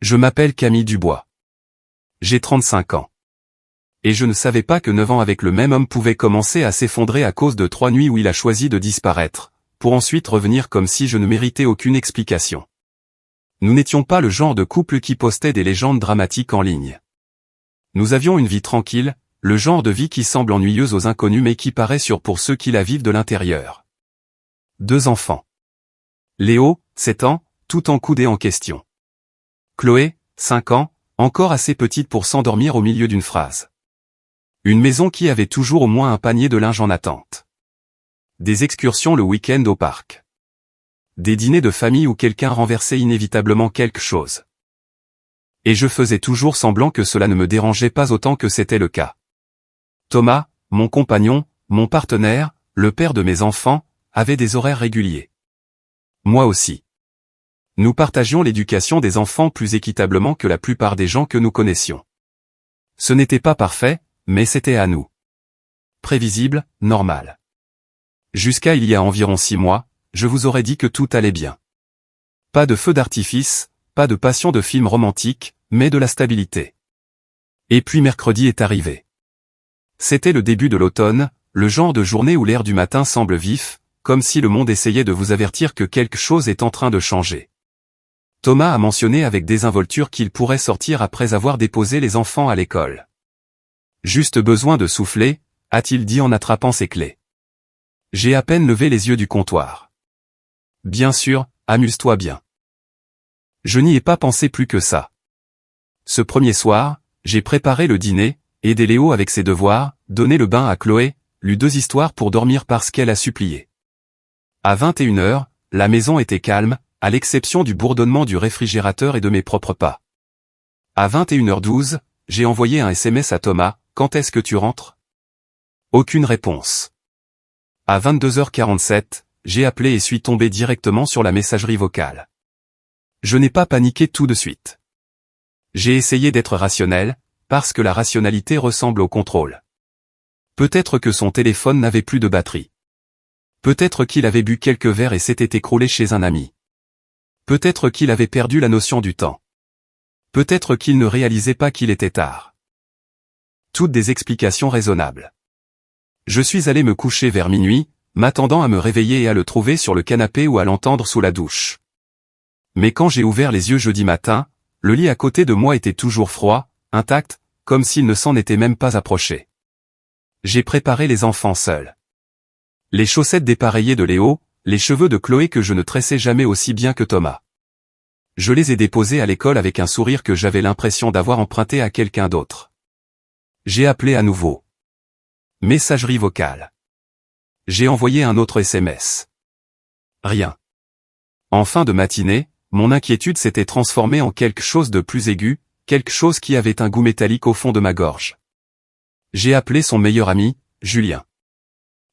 Je m'appelle Camille Dubois. J'ai 35 ans. Et je ne savais pas que 9 ans avec le même homme pouvaient commencer à s'effondrer à cause de 3 nuits où il a choisi de disparaître, pour ensuite revenir comme si je ne méritais aucune explication. Nous n'étions pas le genre de couple qui postait des légendes dramatiques en ligne. Nous avions une vie tranquille, le genre de vie qui semble ennuyeuse aux inconnus mais qui paraît sûre pour ceux qui la vivent de l'intérieur. 2 enfants. Léo, 7 ans, tout encoudé en question. Chloé, 5 ans, encore assez petite pour s'endormir au milieu d'une phrase. Une maison qui avait toujours au moins un panier de linge en attente. Des excursions le week-end au parc. Des dîners de famille où quelqu'un renversait inévitablement quelque chose. Et je faisais toujours semblant que cela ne me dérangeait pas autant que c'était le cas. Thomas, mon compagnon, mon partenaire, le père de mes enfants, avait des horaires réguliers. Moi aussi. Nous partagions l'éducation des enfants plus équitablement que la plupart des gens que nous connaissions. Ce n'était pas parfait, mais c'était à nous. Prévisible, normal. Jusqu'à il y a environ 6 mois, je vous aurais dit que tout allait bien. Pas de feu d'artifice, pas de passion de film romantique, mais de la stabilité. Et puis mercredi est arrivé. C'était le début de l'automne, le genre de journée où l'air du matin semble vif, comme si le monde essayait de vous avertir que quelque chose est en train de changer. Thomas a mentionné avec désinvolture qu'il pourrait sortir après avoir déposé les enfants à l'école. Juste besoin de souffler, a-t-il dit en attrapant ses clés. J'ai à peine levé les yeux du comptoir. Bien sûr, amuse-toi bien. Je n'y ai pas pensé plus que ça. Ce premier soir, j'ai préparé le dîner, aidé Léo avec ses devoirs, donné le bain à Chloé, lu 2 histoires pour dormir parce qu'elle a supplié. À 21h, la maison était calme, à l'exception du bourdonnement du réfrigérateur et de mes propres pas. À 21h12, j'ai envoyé un SMS à Thomas, « Quand est-ce que tu rentres ?» Aucune réponse. À 22h47, j'ai appelé et suis tombé directement sur la messagerie vocale. Je n'ai pas paniqué tout de suite. J'ai essayé d'être rationnel, parce que la rationalité ressemble au contrôle. Peut-être que son téléphone n'avait plus de batterie. Peut-être qu'il avait bu quelques verres et s'était écroulé chez un ami. Peut-être qu'il avait perdu la notion du temps. Peut-être qu'il ne réalisait pas qu'il était tard. Toutes des explications raisonnables. Je suis allé me coucher vers minuit, m'attendant à me réveiller et à le trouver sur le canapé ou à l'entendre sous la douche. Mais quand j'ai ouvert les yeux jeudi matin, le lit à côté de moi était toujours froid, intact, comme s'il ne s'en était même pas approché. J'ai préparé les enfants seuls. Les chaussettes dépareillées de Léo, les cheveux de Chloé que je ne tressais jamais aussi bien que Thomas. Je les ai déposés à l'école avec un sourire que j'avais l'impression d'avoir emprunté à quelqu'un d'autre. J'ai appelé à nouveau. Messagerie vocale. J'ai envoyé un autre SMS. Rien. En fin de matinée, mon inquiétude s'était transformée en quelque chose de plus aigu, quelque chose qui avait un goût métallique au fond de ma gorge. J'ai appelé son meilleur ami, Julien.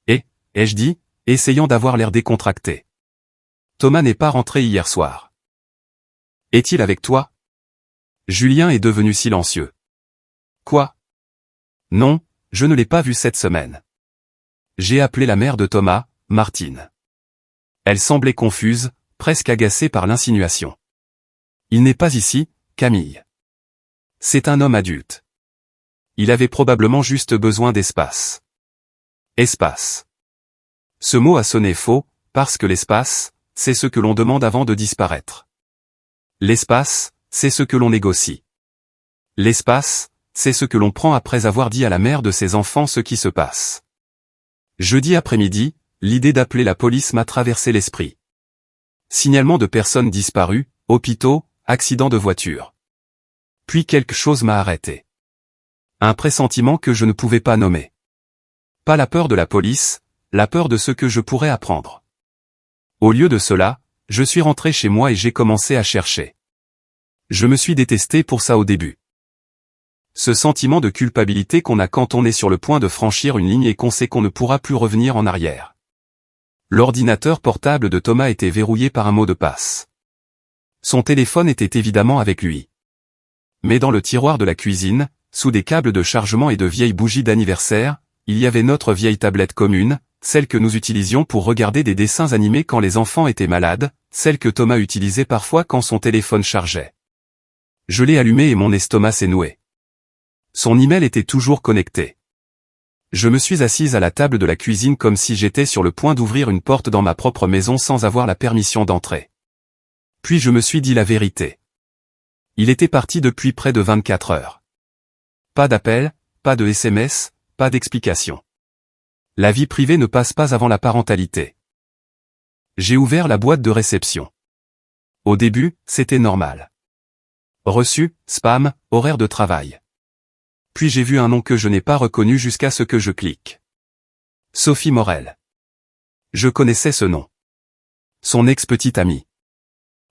Et, ai-je dit, essayant d'avoir l'air décontracté. Thomas n'est pas rentré hier soir. Est-il avec toi? Julien est devenu silencieux. Quoi? Non, je ne l'ai pas vu cette semaine. J'ai appelé la mère de Thomas, Martine. Elle semblait confuse, presque agacée par l'insinuation. Il n'est pas ici, Camille. C'est un homme adulte. Il avait probablement juste besoin d'espace. Espace. Ce mot a sonné faux, parce que l'espace, c'est ce que l'on demande avant de disparaître. L'espace, c'est ce que l'on négocie. L'espace, c'est ce que l'on prend après avoir dit à la mère de ses enfants ce qui se passe. Jeudi après-midi, l'idée d'appeler la police m'a traversé l'esprit. Signalement de personnes disparues, hôpitaux, accidents de voiture. Puis quelque chose m'a arrêté. Un pressentiment que je ne pouvais pas nommer. Pas la peur de la police, la peur de ce que je pourrais apprendre. Au lieu de cela, je suis rentré chez moi et j'ai commencé à chercher. Je me suis détesté pour ça au début. Ce sentiment de culpabilité qu'on a quand on est sur le point de franchir une ligne et qu'on sait qu'on ne pourra plus revenir en arrière. L'ordinateur portable de Thomas était verrouillé par un mot de passe. Son téléphone était évidemment avec lui. Mais dans le tiroir de la cuisine, sous des câbles de chargement et de vieilles bougies d'anniversaire, il y avait notre vieille tablette commune, celle que nous utilisions pour regarder des dessins animés quand les enfants étaient malades, celle que Thomas utilisait parfois quand son téléphone chargeait. Je l'ai allumé et mon estomac s'est noué. Son email était toujours connecté. Je me suis assise à la table de la cuisine comme si j'étais sur le point d'ouvrir une porte dans ma propre maison sans avoir la permission d'entrer. Puis je me suis dit la vérité. Il était parti depuis près de 24 heures. Pas d'appel, pas de SMS, pas d'explication. La vie privée ne passe pas avant la parentalité. J'ai ouvert la boîte de réception. Au début, c'était normal. Reçu, spam, horaire de travail. Puis j'ai vu un nom que je n'ai pas reconnu jusqu'à ce que je clique. Sophie Morel. Je connaissais ce nom. Son ex-petite amie.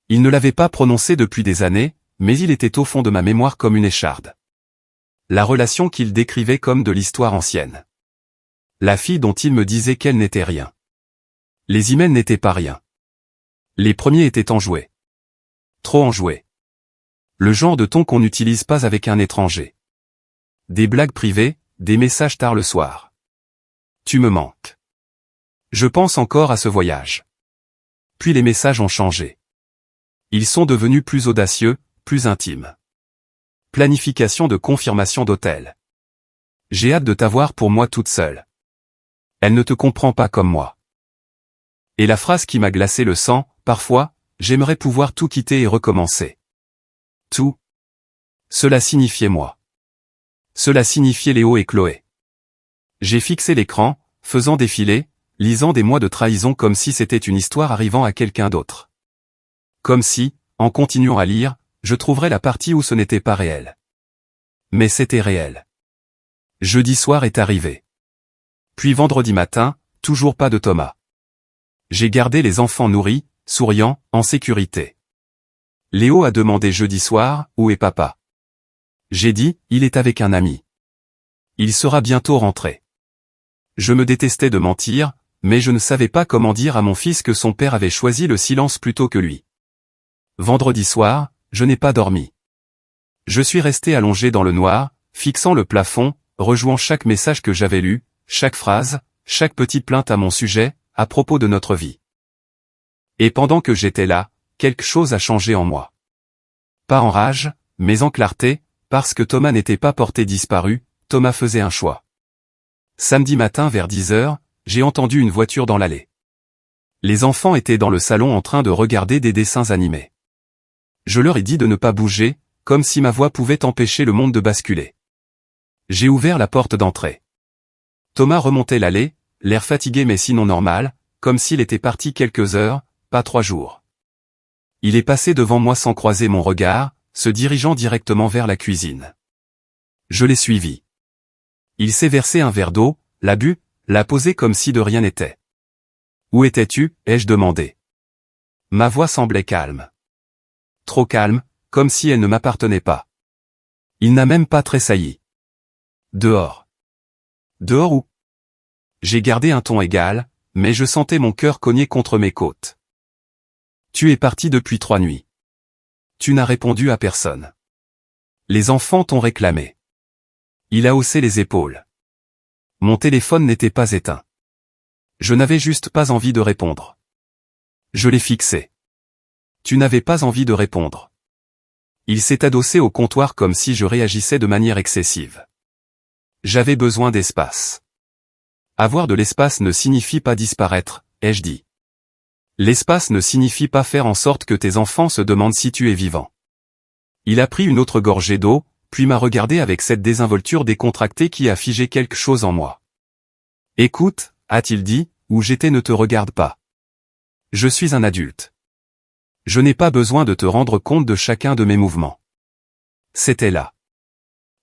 Il ne l'avait pas prononcé depuis des années, mais il était au fond de ma mémoire comme une écharde. La relation qu'il décrivait comme de l'histoire ancienne. La fille dont il me disait qu'elle n'était rien. Les emails n'étaient pas rien. Les premiers étaient enjoués. Trop enjoués. Le genre de ton qu'on n'utilise pas avec un étranger. Des blagues privées, des messages tard le soir. Tu me manques. Je pense encore à ce voyage. Puis les messages ont changé. Ils sont devenus plus audacieux, plus intimes. Planification de confirmation d'hôtel. J'ai hâte de t'avoir pour moi toute seule. Elle ne te comprend pas comme moi. Et la phrase qui m'a glacé le sang, parfois, j'aimerais pouvoir tout quitter et recommencer. Tout. Cela signifiait moi. Cela signifiait Léo et Chloé. J'ai fixé l'écran, faisant défiler, lisant des mois de trahison comme si c'était une histoire arrivant à quelqu'un d'autre. Comme si, en continuant à lire, je trouverais la partie où ce n'était pas réel. Mais c'était réel. Jeudi soir est arrivé. Puis vendredi matin, toujours pas de Thomas. J'ai gardé les enfants nourris, souriants, en sécurité. Léo a demandé jeudi soir, où est papa? J'ai dit, il est avec un ami. Il sera bientôt rentré. Je me détestais de mentir, mais je ne savais pas comment dire à mon fils que son père avait choisi le silence plutôt que lui. Vendredi soir, je n'ai pas dormi. Je suis resté allongé dans le noir, fixant le plafond, rejouant chaque message que j'avais lu, chaque phrase, chaque petite plainte à mon sujet, à propos de notre vie. Et pendant que j'étais là, quelque chose a changé en moi. Pas en rage, mais en clarté, parce que Thomas n'était pas porté disparu, Thomas faisait un choix. Samedi matin vers 10 heures, j'ai entendu une voiture dans l'allée. Les enfants étaient dans le salon en train de regarder des dessins animés. Je leur ai dit de ne pas bouger, comme si ma voix pouvait empêcher le monde de basculer. J'ai ouvert la porte d'entrée. Thomas remontait l'allée, l'air fatigué mais sinon normal, comme s'il était parti quelques heures, pas 3 jours. Il est passé devant moi sans croiser mon regard, se dirigeant directement vers la cuisine. Je l'ai suivi. Il s'est versé un verre d'eau, l'a bu, l'a posé comme si de rien n'était. Où étais-tu, ai-je demandé. Ma voix semblait calme. Trop calme, comme si elle ne m'appartenait pas. Il n'a même pas tressailli. Dehors. Dehors où? J'ai gardé un ton égal, mais je sentais mon cœur cogner contre mes côtes. Tu es parti depuis 3 nuits. Tu n'as répondu à personne. Les enfants t'ont réclamé. Il a haussé les épaules. Mon téléphone n'était pas éteint. Je n'avais juste pas envie de répondre. Je l'ai fixé. Tu n'avais pas envie de répondre. Il s'est adossé au comptoir comme si je réagissais de manière excessive. J'avais besoin d'espace. Avoir de l'espace ne signifie pas disparaître, ai-je dit. L'espace ne signifie pas faire en sorte que tes enfants se demandent si tu es vivant. Il a pris une autre gorgée d'eau, puis m'a regardé avec cette désinvolture décontractée qui a figé quelque chose en moi. Écoute, a-t-il dit, où j'étais ne te regarde pas. Je suis un adulte. Je n'ai pas besoin de te rendre compte de chacun de mes mouvements. C'était là.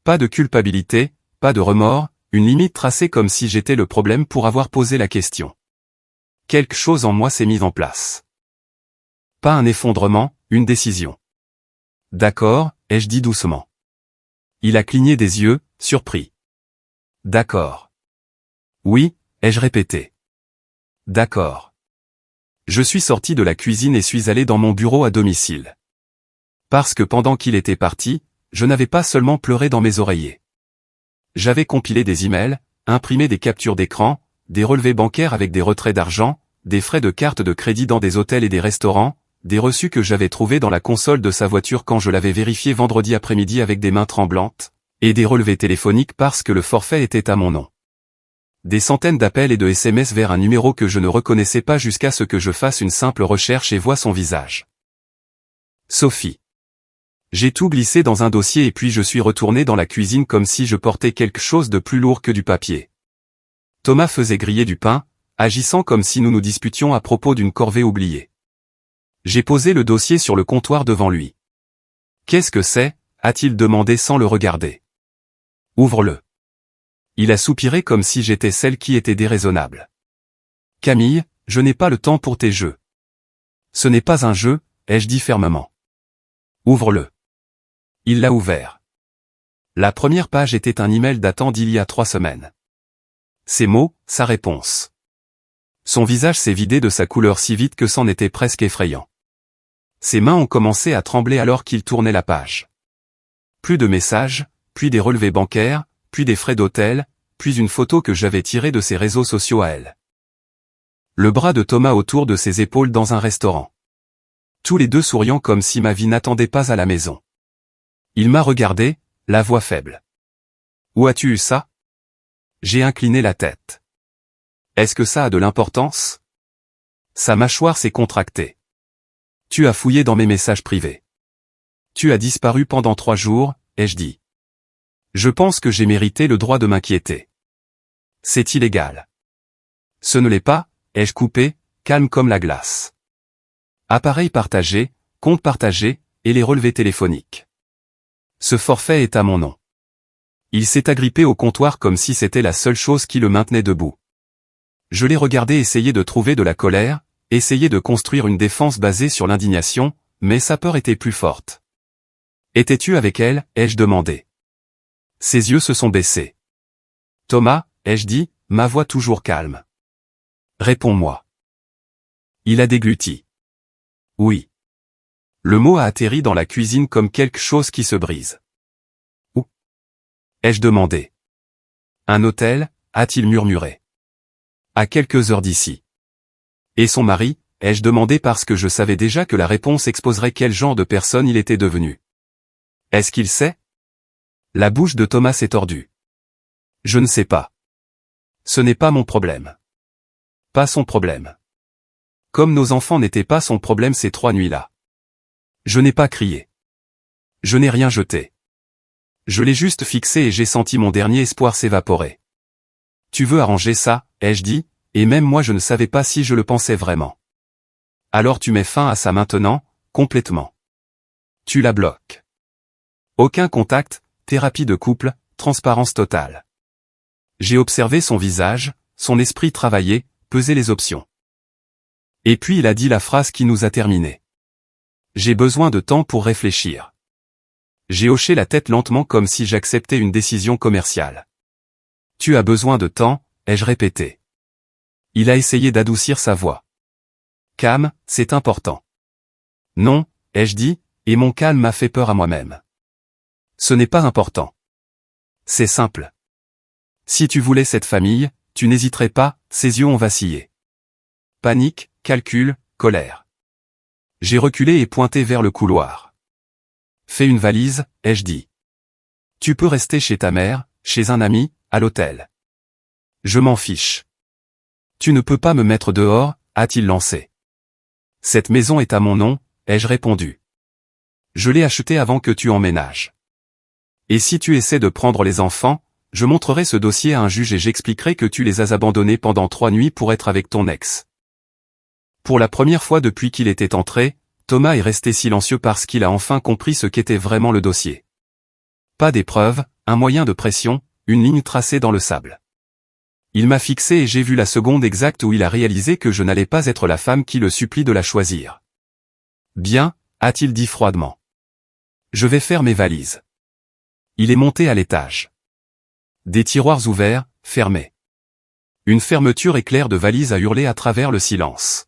Pas de culpabilité, pas de remords, une limite tracée comme si j'étais le problème pour avoir posé la question. Quelque chose en moi s'est mis en place. Pas un effondrement, une décision. D'accord, ai-je dit doucement. Il a cligné des yeux, surpris. D'accord. Oui, ai-je répété. D'accord. Je suis sorti de la cuisine et suis allé dans mon bureau à domicile. Parce que pendant qu'il était parti, je n'avais pas seulement pleuré dans mes oreillers. J'avais compilé des emails, imprimé des captures d'écran, des relevés bancaires avec des retraits d'argent, des frais de carte de crédit dans des hôtels et des restaurants, des reçus que j'avais trouvés dans la console de sa voiture quand je l'avais vérifié vendredi après-midi avec des mains tremblantes, et des relevés téléphoniques parce que le forfait était à mon nom. Des centaines d'appels et de SMS vers un numéro que je ne reconnaissais pas jusqu'à ce que je fasse une simple recherche et voie son visage. Sophie. J'ai tout glissé dans un dossier et puis je suis retourné dans la cuisine comme si je portais quelque chose de plus lourd que du papier. Thomas faisait griller du pain, agissant comme si nous nous disputions à propos d'une corvée oubliée. J'ai posé le dossier sur le comptoir devant lui. « Qu'est-ce que c'est » a-t-il demandé sans le regarder. « Ouvre-le. » Il a soupiré comme si j'étais celle qui était déraisonnable. « Camille, je n'ai pas le temps pour tes jeux. »« Ce n'est pas un jeu, » ai-je dit fermement. « Ouvre-le. » Il l'a ouvert. La première page était un email datant d'il y a 3 semaines. Ces mots, sa réponse. Son visage s'est vidé de sa couleur si vite que c'en était presque effrayant. Ses mains ont commencé à trembler alors qu'il tournait la page. Plus de messages, puis des relevés bancaires, puis des frais d'hôtel, puis une photo que j'avais tirée de ses réseaux sociaux à elle. Le bras de Thomas autour de ses épaules dans un restaurant. Tous les deux souriant comme si ma vie n'attendait pas à la maison. Il m'a regardé, la voix faible. « Où as-tu eu ça ?» J'ai incliné la tête. « Est-ce que ça a de l'importance ?» Sa mâchoire s'est contractée. « Tu as fouillé dans mes messages privés. Tu as disparu pendant 3 jours, ai-je dit. Je pense que j'ai mérité le droit de m'inquiéter. C'est illégal. Ce ne l'est pas, ai-je coupé, calme comme la glace. Appareil partagé, compte partagé, et les relevés téléphoniques. Ce forfait est à mon nom. Il s'est agrippé au comptoir comme si c'était la seule chose qui le maintenait debout. Je l'ai regardé essayer de trouver de la colère, essayer de construire une défense basée sur l'indignation, mais sa peur était plus forte. « Étais-tu avec elle ?» ai-je demandé. Ses yeux se sont baissés. « Thomas » ai-je dit, ma voix toujours calme. « Réponds-moi. » Il a dégluti. « Oui. » Le mot a atterri dans la cuisine comme quelque chose qui se brise. « Où » ai-je demandé. « Un hôtel » a-t-il murmuré. « À quelques heures d'ici. » Et son mari, ai-je demandé parce que je savais déjà que la réponse exposerait quel genre de personne il était devenu. Est-ce qu'il sait? La bouche de Thomas s'est tordue. Je ne sais pas. Ce n'est pas mon problème. Pas son problème. Comme nos enfants n'étaient pas son problème ces 3 nuits-là. Je n'ai pas crié. Je n'ai rien jeté. Je l'ai juste fixé et j'ai senti mon dernier espoir s'évaporer. Tu veux arranger ça, ai-je dit, et même moi je ne savais pas si je le pensais vraiment. Alors tu mets fin à ça maintenant, complètement. Tu la bloques. Aucun contact, thérapie de couple, transparence totale. J'ai observé son visage, son esprit travailler, peser les options. Et puis il a dit la phrase qui nous a terminés. J'ai besoin de temps pour réfléchir. J'ai hoché la tête lentement comme si j'acceptais une décision commerciale. Tu as besoin de temps, ai-je répété. Il a essayé d'adoucir sa voix. Calme, c'est important. Non, ai-je dit, et mon calme m'a fait peur à moi-même. Ce n'est pas important. C'est simple. Si tu voulais cette famille, tu n'hésiterais pas, ses yeux ont vacillé. Panique, calcul, colère. J'ai reculé et pointé vers le couloir. Fais une valise, ai-je dit. Tu peux rester chez ta mère, chez un ami, à l'hôtel. Je m'en fiche. Tu ne peux pas me mettre dehors, a-t-il lancé. Cette maison est à mon nom, ai-je répondu. Je l'ai achetée avant que tu emménages. Et si tu essaies de prendre les enfants, je montrerai ce dossier à un juge et j'expliquerai que tu les as abandonnés pendant 3 nuits pour être avec ton ex. Pour la première fois depuis qu'il était entré, Thomas est resté silencieux parce qu'il a enfin compris ce qu'était vraiment le dossier. Pas d'épreuve, un moyen de pression, une ligne tracée dans le sable. Il m'a fixé et j'ai vu la seconde exacte où il a réalisé que je n'allais pas être la femme qui le supplie de la choisir. Bien, a-t-il dit froidement. Je vais faire mes valises. Il est monté à l'étage. Des tiroirs ouverts, fermés. Une fermeture éclair de valises a hurlé à travers le silence.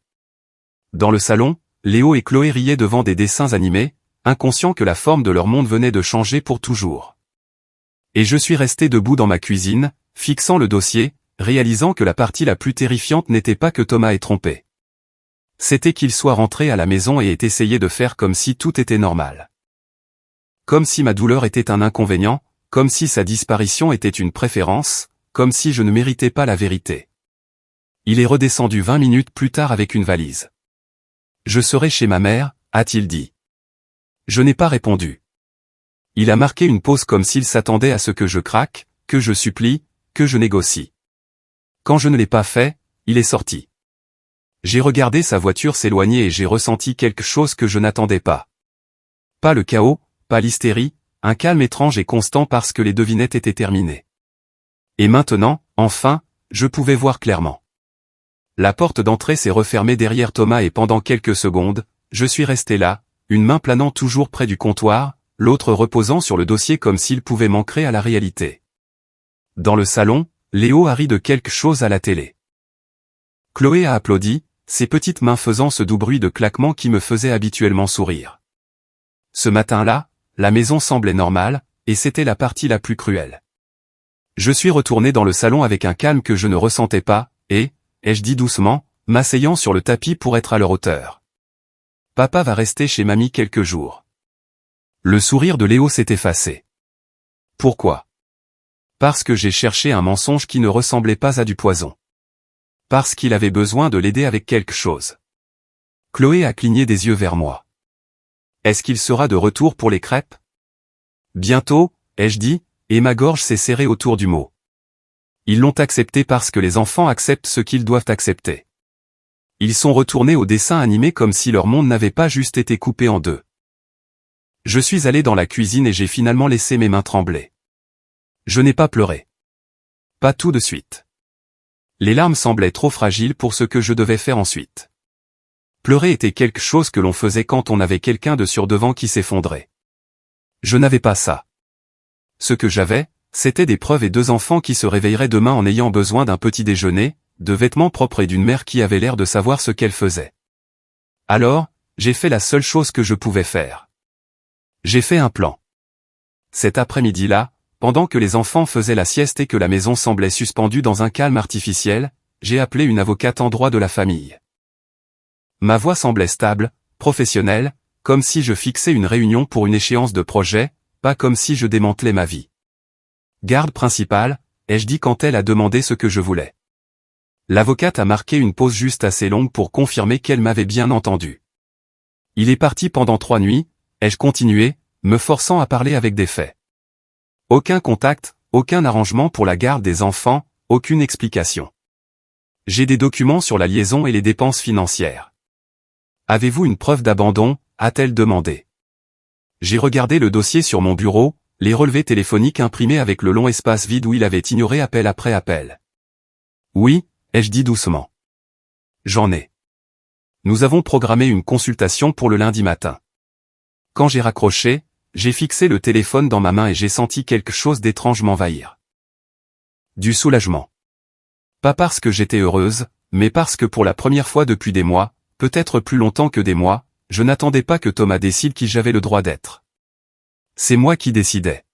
Dans le salon, Léo et Chloé riaient devant des dessins animés, inconscients que la forme de leur monde venait de changer pour toujours. Et je suis resté debout dans ma cuisine, fixant le dossier, réalisant que la partie la plus terrifiante n'était pas que Thomas ait trompé. C'était qu'il soit rentré à la maison et ait essayé de faire comme si tout était normal. Comme si ma douleur était un inconvénient, comme si sa disparition était une préférence, comme si je ne méritais pas la vérité. Il est redescendu 20 minutes plus tard avec une valise. « Je serai chez ma mère », a-t-il dit. Je n'ai pas répondu. Il a marqué une pause comme s'il s'attendait à ce que je craque, que je supplie, que je négocie. Quand je ne l'ai pas fait, il est sorti. J'ai regardé sa voiture s'éloigner et j'ai ressenti quelque chose que je n'attendais pas. Pas le chaos, pas l'hystérie, un calme étrange et constant parce que les devinettes étaient terminées. Et maintenant, enfin, je pouvais voir clairement. La porte d'entrée s'est refermée derrière Thomas et pendant quelques secondes, je suis resté là, une main planant toujours près du comptoir, l'autre reposant sur le dossier comme s'il pouvait m'ancrer à la réalité. Dans le salon, Léo a ri de quelque chose à la télé. Chloé a applaudi, ses petites mains faisant ce doux bruit de claquement qui me faisait habituellement sourire. Ce matin-là, la maison semblait normale, et c'était la partie la plus cruelle. Je suis retourné dans le salon avec un calme que je ne ressentais pas, et, ai-je dit doucement, m'asseyant sur le tapis pour être à leur hauteur. Papa va rester chez mamie quelques jours. Le sourire de Léo s'est effacé. Pourquoi? Parce que j'ai cherché un mensonge qui ne ressemblait pas à du poison. Parce qu'il avait besoin de l'aider avec quelque chose. Chloé a cligné des yeux vers moi. Est-ce qu'il sera de retour pour les crêpes? Bientôt, ai-je dit, et ma gorge s'est serrée autour du mot. Ils l'ont accepté parce que les enfants acceptent ce qu'ils doivent accepter. Ils sont retournés au dessin animé comme si leur monde n'avait pas juste été coupé en deux. Je suis allé dans la cuisine et j'ai finalement laissé mes mains trembler. Je n'ai pas pleuré. Pas tout de suite. Les larmes semblaient trop fragiles pour ce que je devais faire ensuite. Pleurer était quelque chose que l'on faisait quand on avait quelqu'un de sur devant qui s'effondrait. Je n'avais pas ça. Ce que j'avais, c'était des preuves et 2 enfants qui se réveilleraient demain en ayant besoin d'un petit déjeuner, de vêtements propres et d'une mère qui avait l'air de savoir ce qu'elle faisait. Alors, j'ai fait la seule chose que je pouvais faire. J'ai fait un plan. Cet après-midi-là, pendant que les enfants faisaient la sieste et que la maison semblait suspendue dans un calme artificiel, j'ai appelé une avocate en droit de la famille. Ma voix semblait stable, professionnelle, comme si je fixais une réunion pour une échéance de projet, pas comme si je démantelais ma vie. Garde principale, ai-je dit quand elle a demandé ce que je voulais. L'avocate a marqué une pause juste assez longue pour confirmer qu'elle m'avait bien entendu. Il est parti pendant 3 nuits, ai-je continué, me forçant à parler avec des faits. Aucun contact, aucun arrangement pour la garde des enfants, aucune explication. J'ai des documents sur la liaison et les dépenses financières. Avez-vous une preuve d'abandon, a-t-elle demandé. J'ai regardé le dossier sur mon bureau, les relevés téléphoniques imprimés avec le long espace vide où il avait ignoré appel après appel. Oui, ai-je dit doucement. J'en ai. Nous avons programmé une consultation pour le lundi matin. Quand j'ai raccroché, j'ai fixé le téléphone dans ma main et j'ai senti quelque chose d'étrange m'envahir. Du soulagement. Pas parce que j'étais heureuse, mais parce que pour la première fois depuis des mois, peut-être plus longtemps que des mois, je n'attendais pas que Thomas décide qui j'avais le droit d'être. C'est moi qui décidais.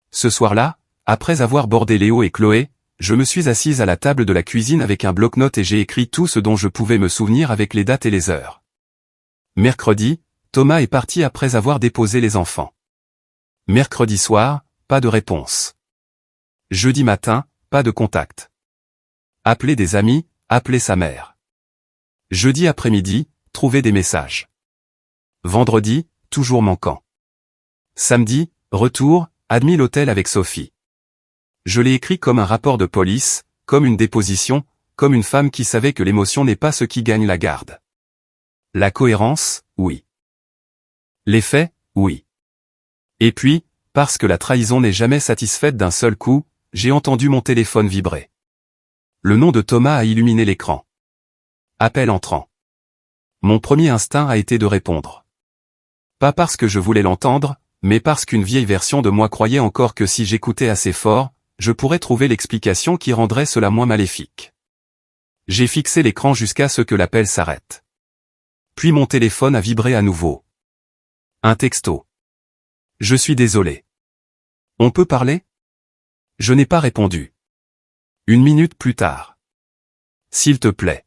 Ce soir-là, après avoir bordé Léo et Chloé, je me suis assise à la table de la cuisine avec un bloc-notes et j'ai écrit tout ce dont je pouvais me souvenir avec les dates et les heures. Mercredi, Thomas est parti après avoir déposé les enfants. Mercredi soir, pas de réponse. Jeudi matin, pas de contact. Appeler des amis, appeler sa mère. Jeudi après-midi, trouver des messages. Vendredi, toujours manquant. Samedi, retour, admis l'hôtel avec Sophie. Je l'ai écrit comme un rapport de police, comme une déposition, comme une femme qui savait que l'émotion n'est pas ce qui gagne la garde. La cohérence, oui. Les faits, oui. Et puis, parce que la trahison n'est jamais satisfaite d'un seul coup, j'ai entendu mon téléphone vibrer. Le nom de Thomas a illuminé l'écran. Appel entrant. Mon premier instinct a été de répondre. Pas parce que je voulais l'entendre, mais parce qu'une vieille version de moi croyait encore que si j'écoutais assez fort, je pourrais trouver l'explication qui rendrait cela moins maléfique. J'ai fixé l'écran jusqu'à ce que l'appel s'arrête. Puis mon téléphone a vibré à nouveau. Un texto. Je suis désolé. On peut parler? Je n'ai pas répondu. 1 minute plus tard. S'il te plaît.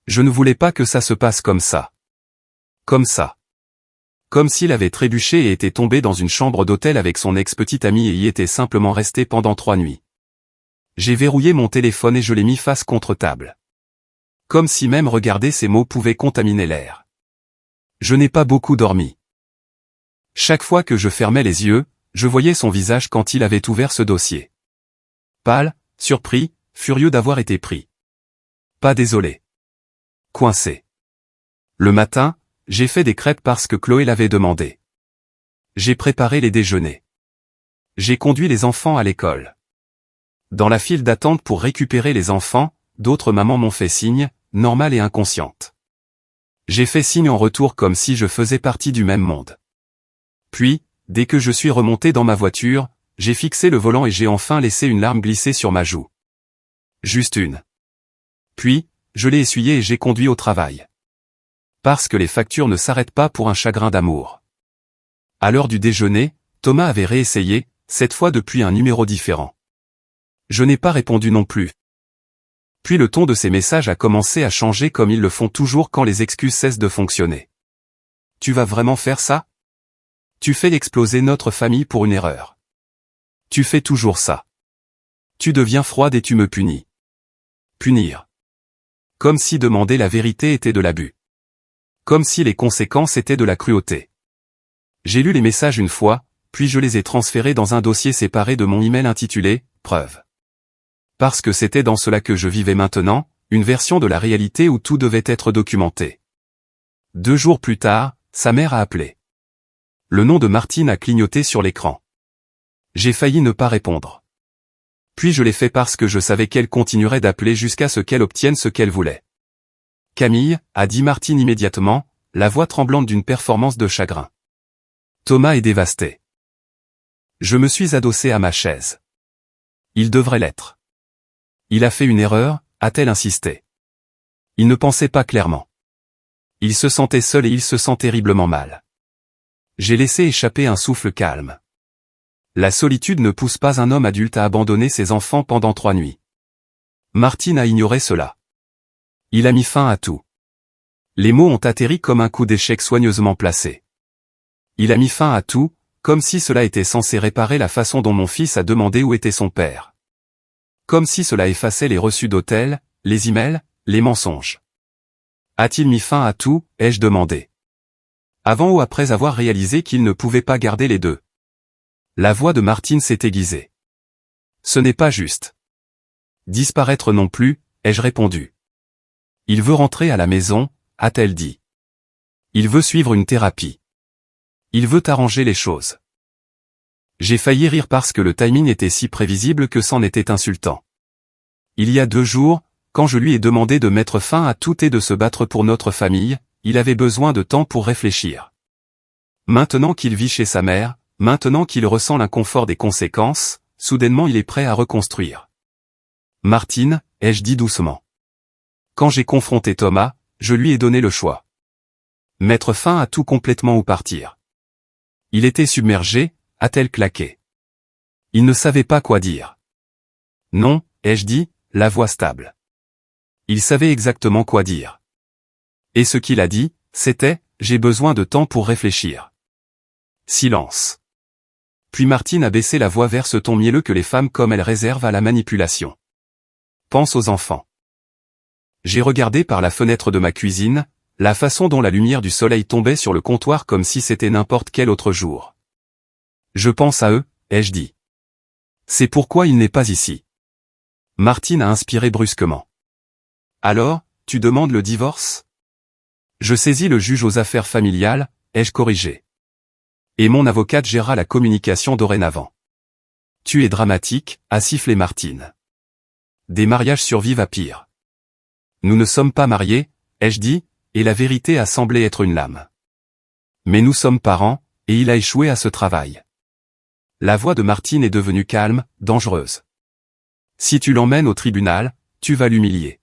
Je ne voulais pas que ça se passe comme ça. Comme ça. Comme s'il avait trébuché et était tombé dans une chambre d'hôtel avec son ex-petite amie et y était simplement resté pendant 3 nuits. J'ai verrouillé mon téléphone et je l'ai mis face contre table. Comme si même regarder ces mots pouvait contaminer l'air. Je n'ai pas beaucoup dormi. Chaque fois que je fermais les yeux, je voyais son visage quand il avait ouvert ce dossier. Pâle, surpris, furieux d'avoir été pris. Pas désolé. Coincé. Le matin, j'ai fait des crêpes parce que Chloé l'avait demandé. J'ai préparé les déjeuners. J'ai conduit les enfants à l'école. Dans la file d'attente pour récupérer les enfants, d'autres mamans m'ont fait signe, normale et inconsciente. J'ai fait signe en retour comme si je faisais partie du même monde. Puis, dès que je suis remonté dans ma voiture, j'ai fixé le volant et j'ai enfin laissé une larme glisser sur ma joue. Juste une. Puis, je l'ai essuyée et j'ai conduit au travail. Parce que les factures ne s'arrêtent pas pour un chagrin d'amour. À l'heure du déjeuner, Thomas avait réessayé, cette fois depuis un numéro différent. Je n'ai pas répondu non plus. Puis le ton de ses messages a commencé à changer comme ils le font toujours quand les excuses cessent de fonctionner. Tu vas vraiment faire ça? Tu fais exploser notre famille pour une erreur. Tu fais toujours ça. Tu deviens froide et tu me punis. Punir. Comme si demander la vérité était de l'abus. Comme si les conséquences étaient de la cruauté. J'ai lu les messages une fois, puis je les ai transférés dans un dossier séparé de mon email intitulé « Preuve ». Parce que c'était dans cela que je vivais maintenant, une version de la réalité où tout devait être documenté. 2 jours plus tard, sa mère a appelé. Le nom de Martine a clignoté sur l'écran. J'ai failli ne pas répondre. Puis je l'ai fait parce que je savais qu'elle continuerait d'appeler jusqu'à ce qu'elle obtienne ce qu'elle voulait. Camille, a dit Martine immédiatement, la voix tremblante d'une performance de chagrin. Thomas est dévasté. Je me suis adossé à ma chaise. Il devrait l'être. Il a fait une erreur, a-t-elle insisté. Il ne pensait pas clairement. Il se sentait seul et il se sent terriblement mal. J'ai laissé échapper un souffle calme. La solitude ne pousse pas un homme adulte à abandonner ses enfants pendant 3 nuits. Martine a ignoré cela. Il a mis fin à tout. Les mots ont atterri comme un coup d'échec soigneusement placé. Il a mis fin à tout, comme si cela était censé réparer la façon dont mon fils a demandé où était son père. Comme si cela effaçait les reçus d'hôtel, les emails, les mensonges. A-t-il mis fin à tout, ai-je demandé. Avant ou après avoir réalisé qu'il ne pouvait pas garder les deux. La voix de Martine s'est aiguisée. Ce n'est pas juste. Disparaître non plus, ai-je répondu. Il veut rentrer à la maison, a-t-elle dit. Il veut suivre une thérapie. Il veut arranger les choses. J'ai failli rire parce que le timing était si prévisible que c'en était insultant. Il y a 2 jours, quand je lui ai demandé de mettre fin à tout et de se battre pour notre famille, il avait besoin de temps pour réfléchir. Maintenant qu'il vit chez sa mère, maintenant qu'il ressent l'inconfort des conséquences, soudainement il est prêt à reconstruire. Martine, ai-je dit doucement. Quand j'ai confronté Thomas, je lui ai donné le choix. Mettre fin à tout complètement ou partir. Il était submergé, a-t-elle claqué. Il ne savait pas quoi dire. Non, ai-je dit, la voix stable. Il savait exactement quoi dire. Et ce qu'il a dit, c'était « J'ai besoin de temps pour réfléchir ». Silence. Puis Martine a baissé la voix vers ce ton mielleux que les femmes comme elle réservent à la manipulation. Pense aux enfants. J'ai regardé par la fenêtre de ma cuisine, la façon dont la lumière du soleil tombait sur le comptoir comme si c'était n'importe quel autre jour. Je pense à eux, ai-je dit. C'est pourquoi il n'est pas ici. Martine a inspiré brusquement. Alors, tu demandes le divorce? Je saisis le juge aux affaires familiales, ai-je corrigé. Et mon avocate gérera la communication dorénavant. Tu es dramatique, a sifflé Martine. Des mariages survivent à pire. Nous ne sommes pas mariés, ai-je dit, et la vérité a semblé être une lame. Mais nous sommes parents, et il a échoué à ce travail. La voix de Martine est devenue calme, dangereuse. Si tu l'emmènes au tribunal, tu vas l'humilier.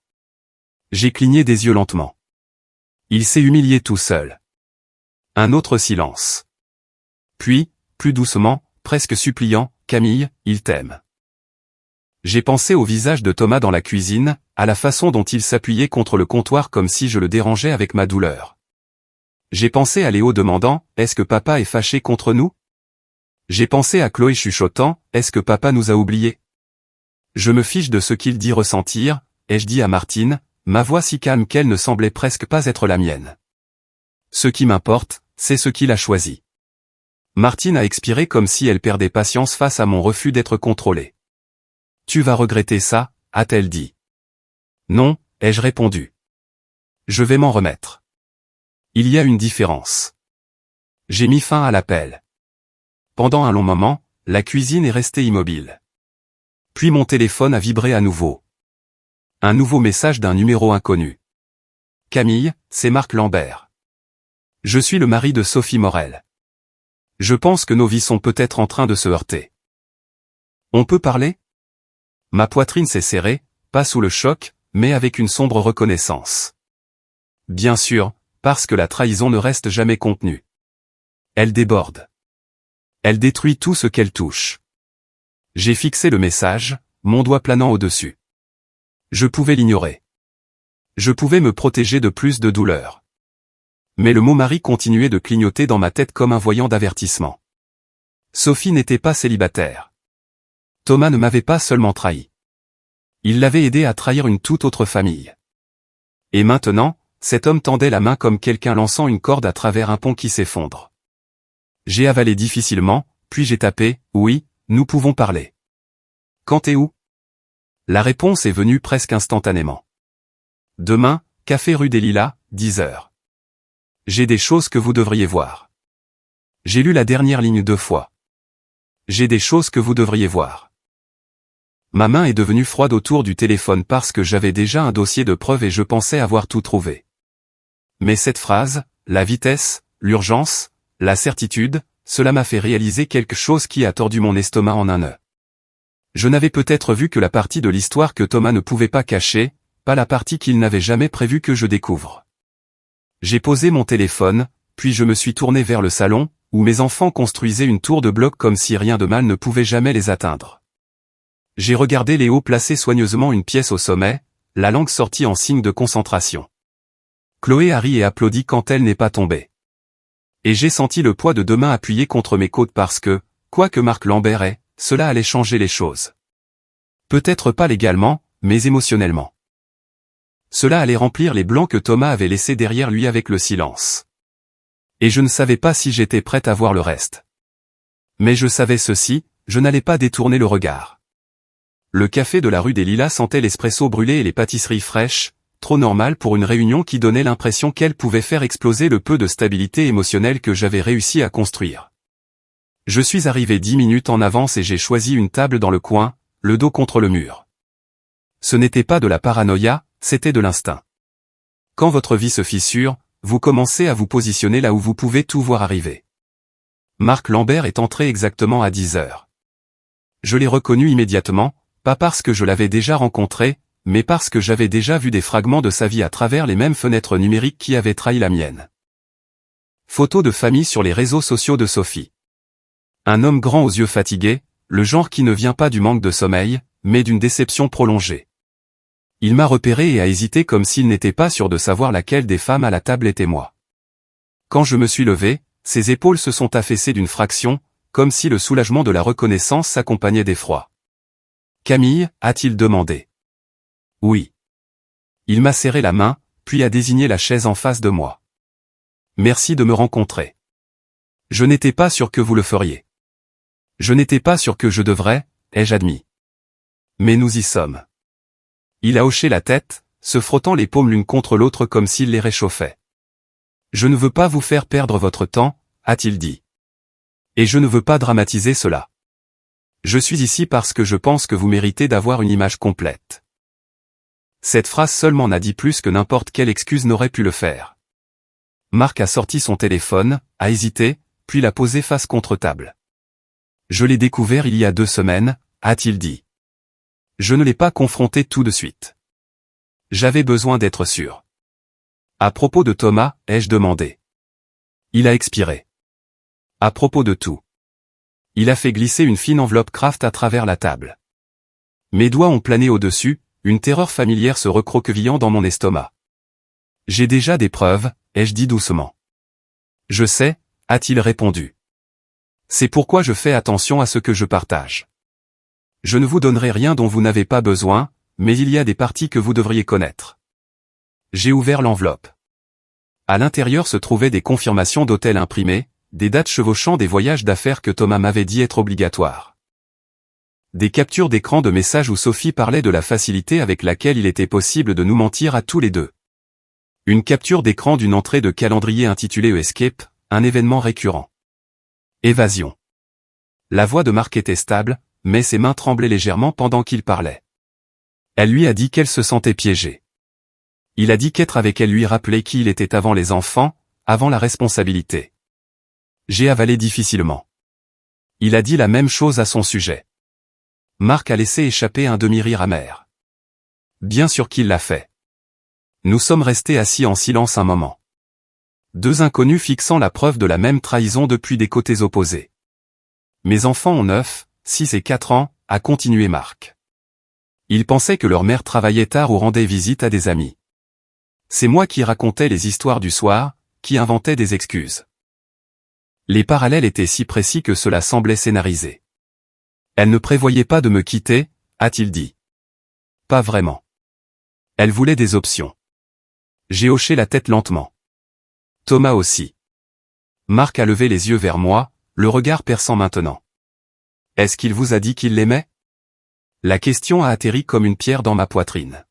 J'ai cligné des yeux lentement. Il s'est humilié tout seul. Un autre silence. Puis, plus doucement, presque suppliant, Camille, il t'aime. J'ai pensé au visage de Thomas dans la cuisine, à la façon dont il s'appuyait contre le comptoir comme si je le dérangeais avec ma douleur. J'ai pensé à Léo demandant « Est-ce que papa est fâché contre nous ?» J'ai pensé à Chloé chuchotant « Est-ce que papa nous a oubliés ?» Je me fiche de ce qu'il dit ressentir, ai-je dit à Martine, ma voix si calme qu'elle ne semblait presque pas être la mienne. Ce qui m'importe, c'est ce qu'il a choisi. Martine a expiré comme si elle perdait patience face à mon refus d'être contrôlée. Tu vas regretter ça, a-t-elle dit. Non, ai-je répondu. Je vais m'en remettre. Il y a une différence. J'ai mis fin à l'appel. Pendant un long moment, la cuisine est restée immobile. Puis mon téléphone a vibré à nouveau. Un nouveau message d'un numéro inconnu. Camille, c'est Marc Lambert. Je suis le mari de Sophie Morel. Je pense que nos vies sont peut-être en train de se heurter. On peut parler ? Ma poitrine s'est serrée, pas sous le choc, mais avec une sombre reconnaissance. Bien sûr, parce que la trahison ne reste jamais contenue. Elle déborde. Elle détruit tout ce qu'elle touche. J'ai fixé le message, mon doigt planant au-dessus. Je pouvais l'ignorer. Je pouvais me protéger de plus de douleur. Mais le mot mari continuait de clignoter dans ma tête comme un voyant d'avertissement. Sophie n'était pas célibataire. Thomas ne m'avait pas seulement trahi. Il l'avait aidé à trahir une toute autre famille. Et maintenant, cet homme tendait la main comme quelqu'un lançant une corde à travers un pont qui s'effondre. J'ai avalé difficilement, puis j'ai tapé « Oui, nous pouvons parler. » Quand et où ? La réponse est venue presque instantanément. Demain, café rue des Lilas, 10h. J'ai des choses que vous devriez voir. J'ai lu la dernière ligne 2 fois. J'ai des choses que vous devriez voir. Ma main est devenue froide autour du téléphone parce que j'avais déjà un dossier de preuves et je pensais avoir tout trouvé. Mais cette phrase, la vitesse, l'urgence, la certitude, cela m'a fait réaliser quelque chose qui a tordu mon estomac en un nœud. Je n'avais peut-être vu que la partie de l'histoire que Thomas ne pouvait pas cacher, pas la partie qu'il n'avait jamais prévu que je découvre. J'ai posé mon téléphone, puis je me suis tourné vers le salon, où mes enfants construisaient une tour de blocs comme si rien de mal ne pouvait jamais les atteindre. J'ai regardé Léo placer soigneusement une pièce au sommet, la langue sortie en signe de concentration. Chloé a ri et applaudi quand elle n'est pas tombée. Et j'ai senti le poids de 2 mains appuyées contre mes côtes parce que, quoi que Marc Lambert ait, cela allait changer les choses. Peut-être pas légalement, mais émotionnellement. Cela allait remplir les blancs que Thomas avait laissés derrière lui avec le silence. Et je ne savais pas si j'étais prête à voir le reste. Mais je savais ceci, je n'allais pas détourner le regard. Le café de la rue des Lilas sentait l'espresso brûlé et les pâtisseries fraîches, trop normal pour une réunion qui donnait l'impression qu'elle pouvait faire exploser le peu de stabilité émotionnelle que j'avais réussi à construire. Je suis arrivé 10 minutes en avance et j'ai choisi une table dans le coin, le dos contre le mur. Ce n'était pas de la paranoïa, c'était de l'instinct. Quand votre vie se fissure, vous commencez à vous positionner là où vous pouvez tout voir arriver. Marc Lambert est entré exactement à 10h. Je l'ai reconnu immédiatement, pas parce que je l'avais déjà rencontré, mais parce que j'avais déjà vu des fragments de sa vie à travers les mêmes fenêtres numériques qui avaient trahi la mienne. Photo de famille sur les réseaux sociaux de Sophie. Un homme grand aux yeux fatigués, le genre qui ne vient pas du manque de sommeil, mais d'une déception prolongée. Il m'a repéré et a hésité comme s'il n'était pas sûr de savoir laquelle des femmes à la table était moi. Quand je me suis levé, ses épaules se sont affaissées d'une fraction, comme si le soulagement de la reconnaissance s'accompagnait d'effroi. « Camille » a-t-il demandé. « Oui. » Il m'a serré la main, puis a désigné la chaise en face de moi. « Merci de me rencontrer. Je n'étais pas sûr que vous le feriez. Je n'étais pas sûr que je devrais, ai-je admis. Mais nous y sommes. » Il a hoché la tête, se frottant les paumes l'une contre l'autre comme s'il les réchauffait. « Je ne veux pas vous faire perdre votre temps, » a-t-il dit. « Et je ne veux pas dramatiser cela. Je suis ici parce que je pense que vous méritez d'avoir une image complète. » Cette phrase seulement n'a dit plus que n'importe quelle excuse n'aurait pu le faire. Marc a sorti son téléphone, a hésité, puis l'a posé face contre table. « Je l'ai découvert il y a 2 semaines, » a-t-il dit. Je ne l'ai pas confronté tout de suite. J'avais besoin d'être sûr. À propos de Thomas, ai-je demandé. Il a expiré. À propos de tout. Il a fait glisser une fine enveloppe Kraft à travers la table. Mes doigts ont plané au-dessus, une terreur familière se recroquevillant dans mon estomac. J'ai déjà des preuves, ai-je dit doucement. Je sais, a-t-il répondu. C'est pourquoi je fais attention à ce que je partage. Je ne vous donnerai rien dont vous n'avez pas besoin, mais il y a des parties que vous devriez connaître. J'ai ouvert l'enveloppe. À l'intérieur se trouvaient des confirmations d'hôtel imprimées, des dates chevauchant des voyages d'affaires que Thomas m'avait dit être obligatoires. Des captures d'écran de messages où Sophie parlait de la facilité avec laquelle il était possible de nous mentir à tous les deux. Une capture d'écran d'une entrée de calendrier intitulée Escape, un événement récurrent. Évasion. La voix de Marc était stable, mais ses mains tremblaient légèrement pendant qu'il parlait. Elle lui a dit qu'elle se sentait piégée. Il a dit qu'être avec elle lui rappelait qui il était avant les enfants, avant la responsabilité. J'ai avalé difficilement. Il a dit la même chose à son sujet. Marc a laissé échapper un demi-rire amer. Bien sûr qu'il l'a fait. Nous sommes restés assis en silence un moment. Deux inconnus fixant la preuve de la même trahison depuis des côtés opposés. Mes enfants ont 9, 6 et 4 ans, a continué Marc. Ils pensaient que leur mère travaillait tard ou rendait visite à des amis. C'est moi qui racontais les histoires du soir, qui inventais des excuses. Les parallèles étaient si précis que cela semblait scénarisé. Elle ne prévoyait pas de me quitter, a-t-il dit. Pas vraiment. Elle voulait des options. J'ai hoché la tête lentement. Thomas aussi. Marc a levé les yeux vers moi, le regard perçant maintenant. Est-ce qu'il vous a dit qu'il l'aimait? La question a atterri comme une pierre dans ma poitrine.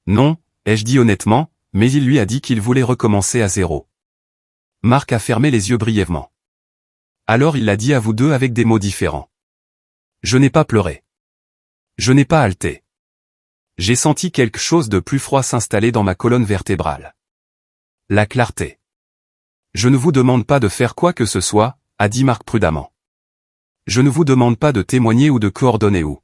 Non, ai-je dit honnêtement, mais il lui a dit qu'il voulait recommencer à zéro. Marc a fermé les yeux brièvement. Alors il l'a dit à vous deux avec des mots différents. Je n'ai pas pleuré. Je n'ai pas haleté. J'ai senti quelque chose de plus froid s'installer dans ma colonne vertébrale. La clarté. Je ne vous demande pas de faire quoi que ce soit, a dit Marc prudemment. Je ne vous demande pas de témoigner ou de coordonner où.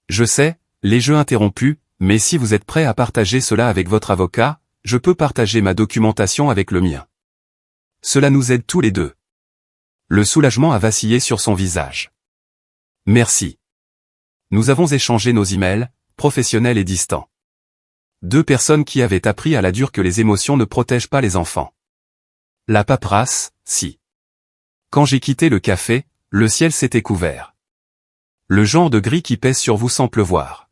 Je sais, les jeux interrompus, mais si vous êtes prêt à partager cela avec votre avocat, je peux partager ma documentation avec le mien. Cela nous aide tous les deux. Le soulagement a vacillé sur son visage. Merci. Nous avons échangé nos emails, professionnels et distants. Deux personnes qui avaient appris à la dure que les émotions ne protègent pas les enfants. La paperasse, si. Quand j'ai quitté le café, le ciel s'était couvert. Le genre de gris qui pèse sur vous sans pleuvoir.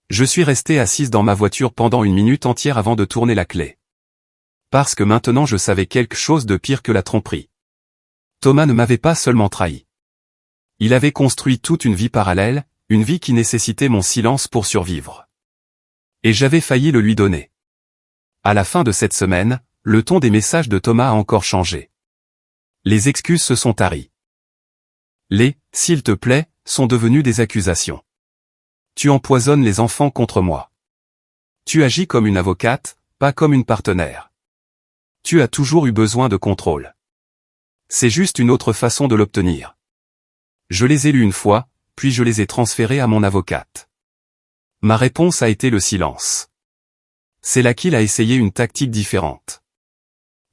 Je suis resté assise dans ma voiture pendant une minute entière avant de tourner la clé. Parce que maintenant je savais quelque chose de pire que la tromperie. Thomas ne m'avait pas seulement trahi. Il avait construit toute une vie parallèle, une vie qui nécessitait mon silence pour survivre. Et j'avais failli le lui donner. À la fin de cette semaine, le ton des messages de Thomas a encore changé. Les excuses se sont taries. Les « s'il te plaît » sont devenus des accusations. Tu empoisonnes les enfants contre moi. Tu agis comme une avocate, pas comme une partenaire. Tu as toujours eu besoin de contrôle. C'est juste une autre façon de l'obtenir. Je les ai lus une fois, puis je les ai transférés à mon avocate. Ma réponse a été le silence. C'est là qu'il a essayé une tactique différente.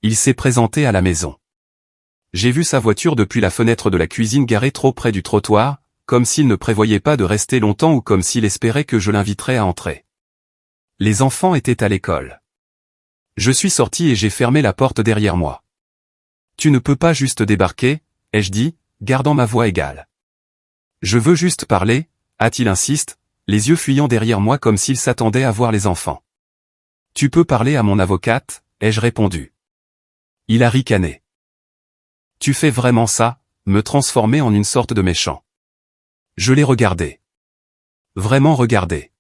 Il s'est présenté à la maison. J'ai vu sa voiture depuis la fenêtre de la cuisine garée trop près du trottoir, comme s'il ne prévoyait pas de rester longtemps ou comme s'il espérait que je l'inviterais à entrer. Les enfants étaient à l'école. Je suis sorti et j'ai fermé la porte derrière moi. Tu ne peux pas juste débarquer, ai-je dit, gardant ma voix égale. Je veux juste parler, a-t-il insisté, les yeux fuyant derrière moi comme s'il s'attendait à voir les enfants. Tu peux parler à mon avocate, ai-je répondu. Il a ricané. Tu fais vraiment ça, me transformer en une sorte de méchant. Je l'ai regardé. Vraiment regardé.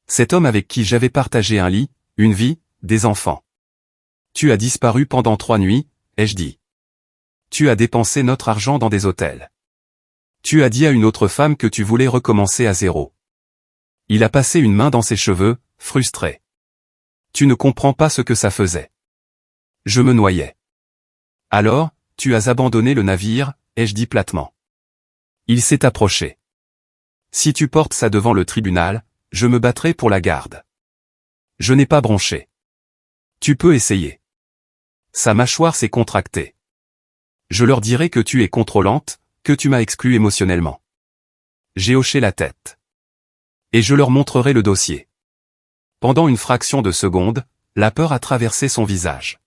Cet homme avec qui j'avais partagé un lit, une vie, des enfants. Tu as disparu pendant 3 nuits, ai-je dit. Tu as dépensé notre argent dans des hôtels. Tu as dit à une autre femme que tu voulais recommencer à zéro. Il a passé une main dans ses cheveux, frustré. Tu ne comprends pas ce que ça faisait. Je me noyais. Alors, tu as abandonné le navire, ai-je dit platement. Il s'est approché. Si tu portes ça devant le tribunal, je me battrai pour la garde. Je n'ai pas bronché. Tu peux essayer. Sa mâchoire s'est contractée. Je leur dirai que tu es contrôlante, que tu m'as exclu émotionnellement. J'ai hoché la tête. Et je leur montrerai le dossier. Pendant une fraction de seconde, la peur a traversé son visage.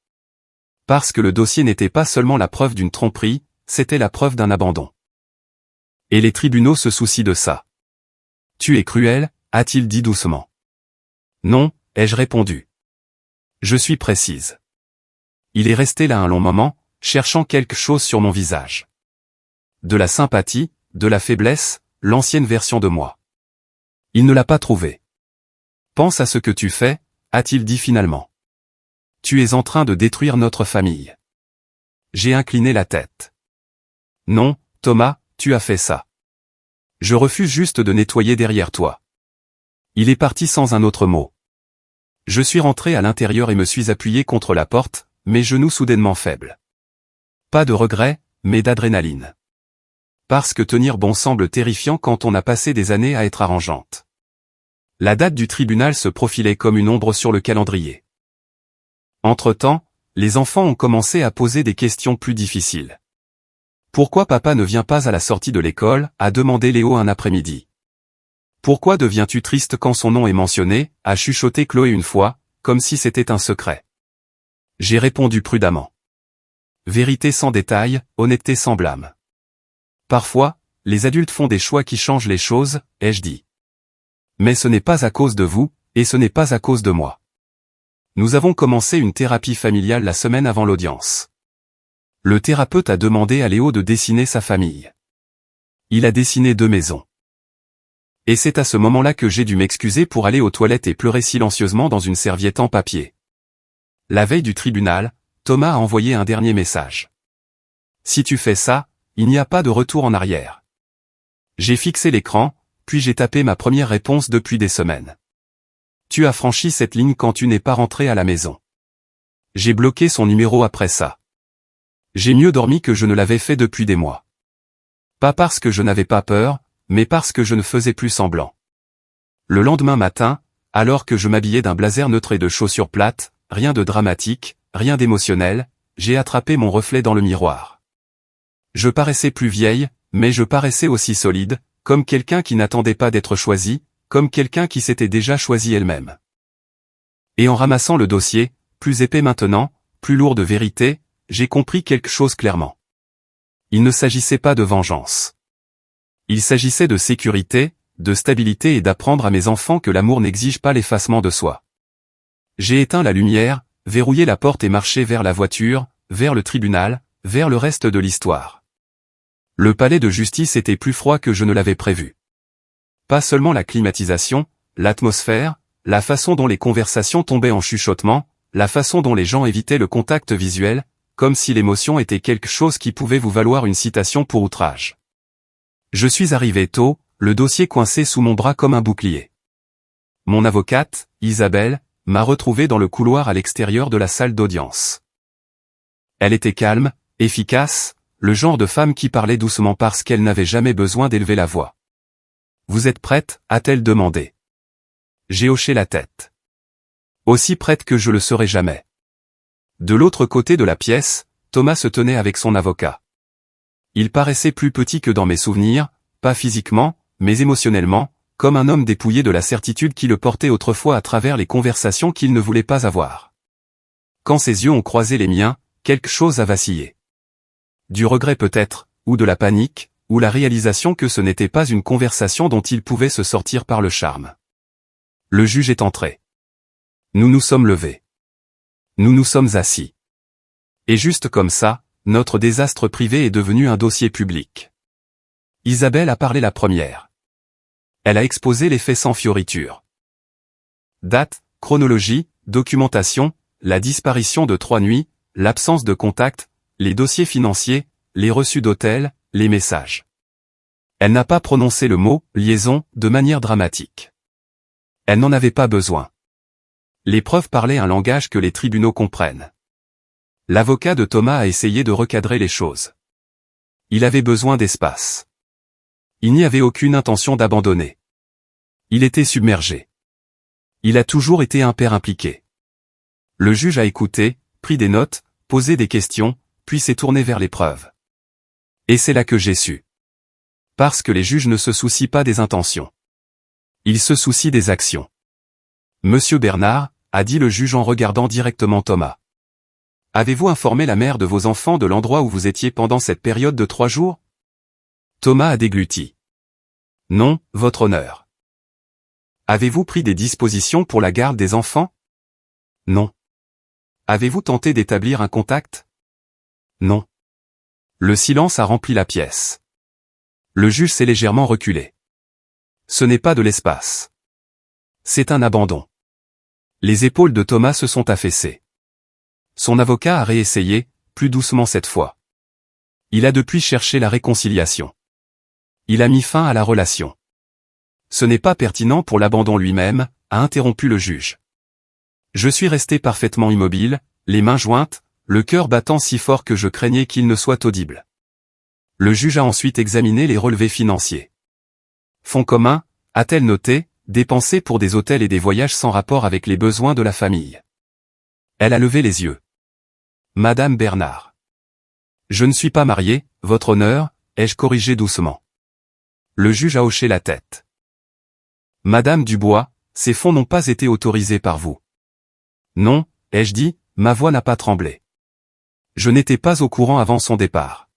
Parce que le dossier n'était pas seulement la preuve d'une tromperie, c'était la preuve d'un abandon. Et les tribunaux se soucient de ça. Tu es cruel, a-t-il dit doucement. Non, ai-je répondu. Je suis précise. Il est resté là un long moment, cherchant quelque chose sur mon visage. De la sympathie, de la faiblesse, l'ancienne version de moi. Il ne l'a pas trouvé. Pense à ce que tu fais, a-t-il dit finalement. Tu es en train de détruire notre famille. J'ai incliné la tête. Non, Thomas, tu as fait ça. Je refuse juste de nettoyer derrière toi. Il est parti sans un autre mot. Je suis rentré à l'intérieur et me suis appuyé contre la porte, mes genoux soudainement faibles. Pas de regret, mais d'adrénaline. Parce que tenir bon semble terrifiant quand on a passé des années à être arrangeante. La date du tribunal se profilait comme une ombre sur le calendrier. Entre-temps, les enfants ont commencé à poser des questions plus difficiles. Pourquoi papa ne vient pas à la sortie de l'école, a demandé Léo un après-midi. Pourquoi deviens-tu triste quand son nom est mentionné, a chuchoté Chloé une fois, comme si c'était un secret. J'ai répondu prudemment. Vérité sans détail, honnêteté sans blâme. Parfois, les adultes font des choix qui changent les choses, ai-je dit. Mais ce n'est pas à cause de vous, et ce n'est pas à cause de moi. Nous avons commencé une thérapie familiale la semaine avant l'audience. Le thérapeute a demandé à Léo de dessiner sa famille. Il a dessiné 2 maisons. Et c'est à ce moment-là que j'ai dû m'excuser pour aller aux toilettes et pleurer silencieusement dans une serviette en papier. La veille du tribunal, Thomas a envoyé un dernier message. Si tu fais ça, il n'y a pas de retour en arrière. J'ai fixé l'écran, puis j'ai tapé ma première réponse depuis des semaines. Tu as franchi cette ligne quand tu n'es pas rentré à la maison. J'ai bloqué son numéro après ça. J'ai mieux dormi que je ne l'avais fait depuis des mois. Pas parce que je n'avais pas peur, mais parce que je ne faisais plus semblant. Le lendemain matin, alors que je m'habillais d'un blazer neutre et de chaussures plates, rien de dramatique, rien d'émotionnel, j'ai attrapé mon reflet dans le miroir. Je paraissais plus vieille, mais je paraissais aussi solide, comme quelqu'un qui n'attendait pas d'être choisi, comme quelqu'un qui s'était déjà choisi elle-même. Et en ramassant le dossier, plus épais maintenant, plus lourd de vérité, j'ai compris quelque chose clairement. Il ne s'agissait pas de vengeance. Il s'agissait de sécurité, de stabilité et d'apprendre à mes enfants que l'amour n'exige pas l'effacement de soi. J'ai éteint la lumière, verrouillé la porte et marché vers la voiture, vers le tribunal, vers le reste de l'histoire. Le palais de justice était plus froid que je ne l'avais prévu. Pas seulement la climatisation, l'atmosphère, la façon dont les conversations tombaient en chuchotement, la façon dont les gens évitaient le contact visuel, comme si l'émotion était quelque chose qui pouvait vous valoir une citation pour outrage. Je suis arrivé tôt, le dossier coincé sous mon bras comme un bouclier. Mon avocate, Isabelle, m'a retrouvé dans le couloir à l'extérieur de la salle d'audience. Elle était calme, efficace, le genre de femme qui parlait doucement parce qu'elle n'avait jamais besoin d'élever la voix. « Vous êtes prête ?» a-t-elle demandé. J'ai hoché la tête. Aussi prête que je le serai jamais. De l'autre côté de la pièce, Thomas se tenait avec son avocat. Il paraissait plus petit que dans mes souvenirs, pas physiquement, mais émotionnellement, comme un homme dépouillé de la certitude qui le portait autrefois à travers les conversations qu'il ne voulait pas avoir. Quand ses yeux ont croisé les miens, quelque chose a vacillé. Du regret peut-être, ou de la panique, ou la réalisation que ce n'était pas une conversation dont il pouvait se sortir par le charme. Le juge est entré. Nous nous sommes levés. Nous nous sommes assis. Et juste comme ça, notre désastre privé est devenu un dossier public. Isabelle a parlé la première. Elle a exposé les faits sans fioriture. Date, chronologie, documentation, la disparition de 3 nuits, l'absence de contact, les dossiers financiers, les reçus d'hôtel, les messages. Elle n'a pas prononcé le mot « liaison » de manière dramatique. Elle n'en avait pas besoin. Les preuves parlaient un langage que les tribunaux comprennent. L'avocat de Thomas a essayé de recadrer les choses. Il avait besoin d'espace. Il n'y avait aucune intention d'abandonner. Il était submergé. Il a toujours été un père impliqué. Le juge a écouté, pris des notes, posé des questions, puis s'est tourné vers les preuves. Et c'est là que j'ai su. Parce que les juges ne se soucient pas des intentions. Ils se soucient des actions. Monsieur Bernard, a dit le juge en regardant directement Thomas. Avez-vous informé la mère de vos enfants de l'endroit où vous étiez pendant cette période de 3 jours? Thomas a dégluti. Non, votre honneur. Avez-vous pris des dispositions pour la garde des enfants? Non. Avez-vous tenté d'établir un contact? Non. Le silence a rempli la pièce. Le juge s'est légèrement reculé. Ce n'est pas de l'espace. C'est un abandon. Les épaules de Thomas se sont affaissées. Son avocat a réessayé, plus doucement cette fois. Il a depuis cherché la réconciliation. Il a mis fin à la relation. Ce n'est pas pertinent pour l'abandon lui-même, a interrompu le juge. Je suis resté parfaitement immobile, les mains jointes, le cœur battant si fort que je craignais qu'il ne soit audible. Le juge a ensuite examiné les relevés financiers. Fonds communs, a-t-elle noté, dépensés pour des hôtels et des voyages sans rapport avec les besoins de la famille. Elle a levé les yeux. Madame Bernard. Je ne suis pas marié, votre honneur, ai-je corrigé doucement. Le juge a hoché la tête. Madame Dubois, ces fonds n'ont pas été autorisés par vous. Non, ai-je dit, ma voix n'a pas tremblé. Je n'étais pas au courant avant son départ.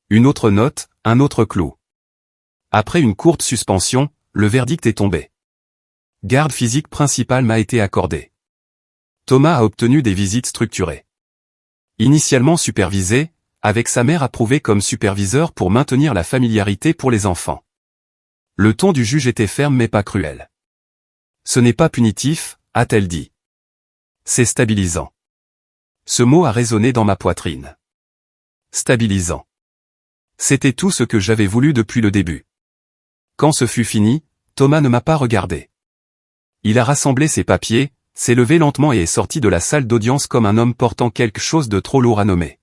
Une autre note, un autre clou. Après une courte suspension, le verdict est tombé. Garde physique principale m'a été accordée. Thomas a obtenu des visites structurées. Initialement supervisées, avec sa mère approuvée comme superviseur pour maintenir la familiarité pour les enfants. Le ton du juge était ferme mais pas cruel. Ce n'est pas punitif, a-t-elle dit. C'est stabilisant. Ce mot a résonné dans ma poitrine. Stabilisant. C'était tout ce que j'avais voulu depuis le début. Quand ce fut fini, Thomas ne m'a pas regardé. Il a rassemblé ses papiers, s'est levé lentement et est sorti de la salle d'audience comme un homme portant quelque chose de trop lourd à nommer.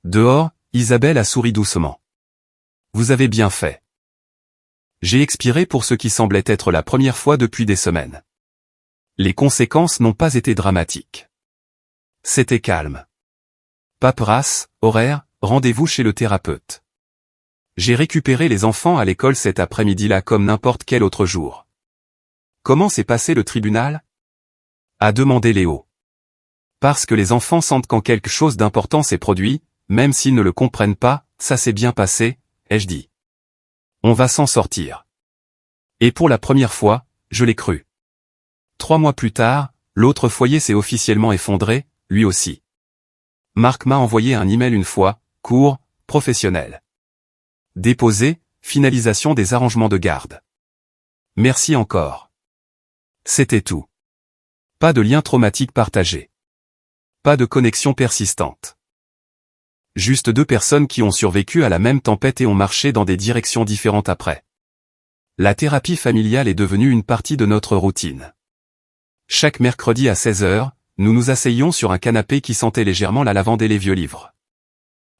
Dehors, Isabelle a souri doucement. Vous avez bien fait. J'ai expiré pour ce qui semblait être la première fois depuis des semaines. Les conséquences n'ont pas été dramatiques. C'était calme. Paperasse, horaire, rendez-vous chez le thérapeute. J'ai récupéré les enfants à l'école cet après-midi-là comme n'importe quel autre jour. Comment s'est passé le tribunal? A demandé Léo. Parce que les enfants sentent quand quelque chose d'important s'est produit, même s'ils ne le comprennent pas, ça s'est bien passé, ai-je dit. On va s'en sortir. Et pour la première fois, je l'ai cru. 3 mois plus tard, l'autre foyer s'est officiellement effondré, lui aussi. Marc m'a envoyé un email une fois, court, professionnel. Déposé, finalisation des arrangements de garde. Merci encore. C'était tout. Pas de lien traumatique partagé. Pas de connexion persistante. Juste 2 personnes qui ont survécu à la même tempête et ont marché dans des directions différentes après. La thérapie familiale est devenue une partie de notre routine. Chaque mercredi à 16 h, nous nous asseyions sur un canapé qui sentait légèrement la lavande et les vieux livres.